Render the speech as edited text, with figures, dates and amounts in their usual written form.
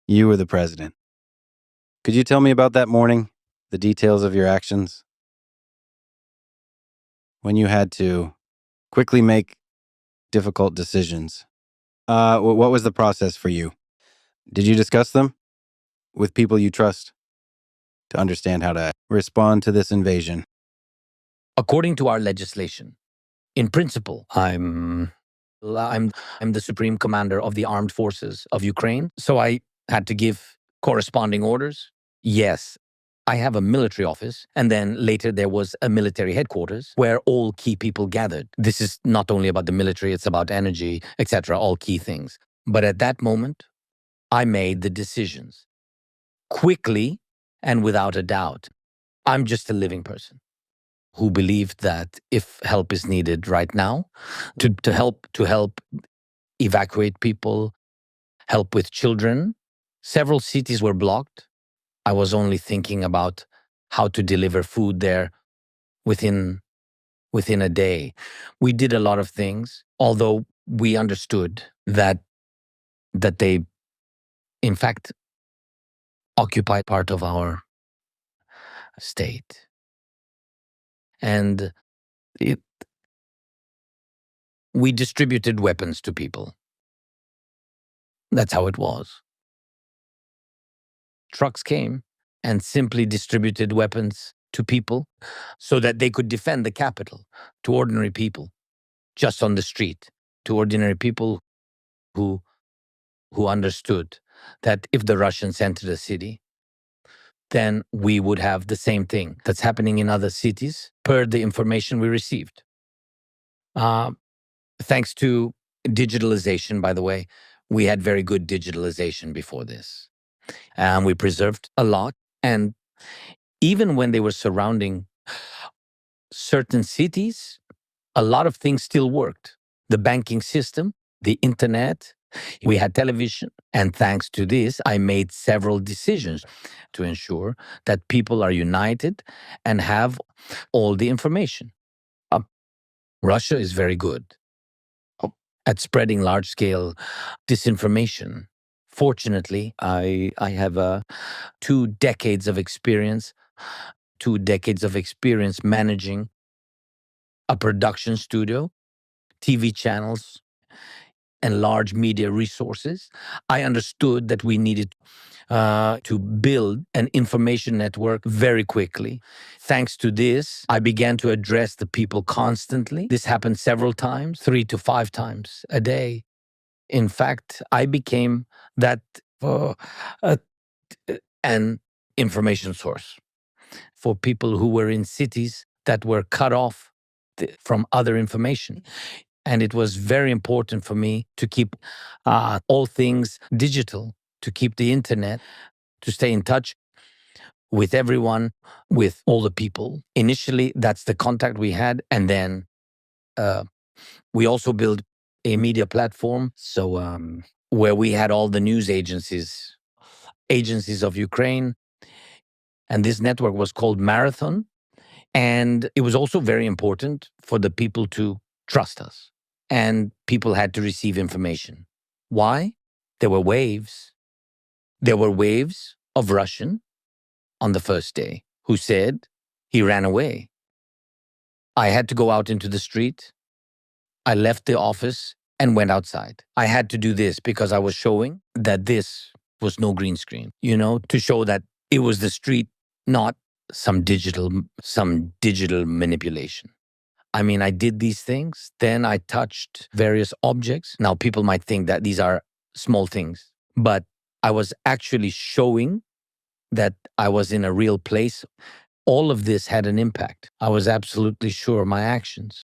You were the president. Could you tell me about that morning? The details of your actions? When you had to quickly make difficult decisions. What was the process for you? Did you discuss them with people you trust to understand how to respond to this invasion? According to our legislation, in principle, I'm the supreme commander of the armed forces of Ukraine, so I had to give corresponding orders. Yes, I have a military office, and then later there was a military headquarters where all key people gathered. This is not only about the military, it's about energy, etc., all key things. But at that moment, I made the decisions quickly and without a doubt. I'm just a living person who believed that if help is needed right now, to help evacuate people, help with children. Several cities were blocked. I was only thinking about how to deliver food there within a day. We did a lot of things, although we understood that they, in fact, occupied part of our state. And we distributed weapons to people. That's how it was. Trucks came and simply distributed weapons to people so that they could defend the capital, to ordinary people, just on the street, to ordinary people who understood that if the Russians entered the city, then we would have the same thing that's happening in other cities per the information we received. Thanks to digitalization, by the way, we had very good digitalization before this. And we preserved a lot. And even when they were surrounding certain cities, a lot of things still worked. The banking system, the internet, we had television. And thanks to this, I made several decisions to ensure that people are united and have all the information. Russia is very good at spreading large-scale disinformation. Fortunately, I have 2 decades of experience, managing a production studio, TV channels, and large media resources. I understood that we needed to build an information network very quickly. Thanks to this, I began to address the people constantly. This happened several times, 3 to 5 times a day. In fact, I became that an information source for people who were in cities that were cut off from other information. And it was very important for me to keep all things digital, to keep the internet, to stay in touch with everyone, with all the people. Initially, that's the contact we had. And then we also built a media platform. So where we had all the news agencies of Ukraine. And this network was called Marathon. And it was also very important for the people to trust us. And people had to receive information. Why? There were waves. There were waves of Russian on the first day who said he ran away. I had to go out into the street. I left the office and went outside. I had to do this because I was showing that this was no green screen, to show that it was the street, not some digital manipulation. I mean, I did these things. Then I touched various objects. Now, people might think that these are small things, but I was actually showing that I was in a real place. All of this had an impact. I was absolutely sure my actions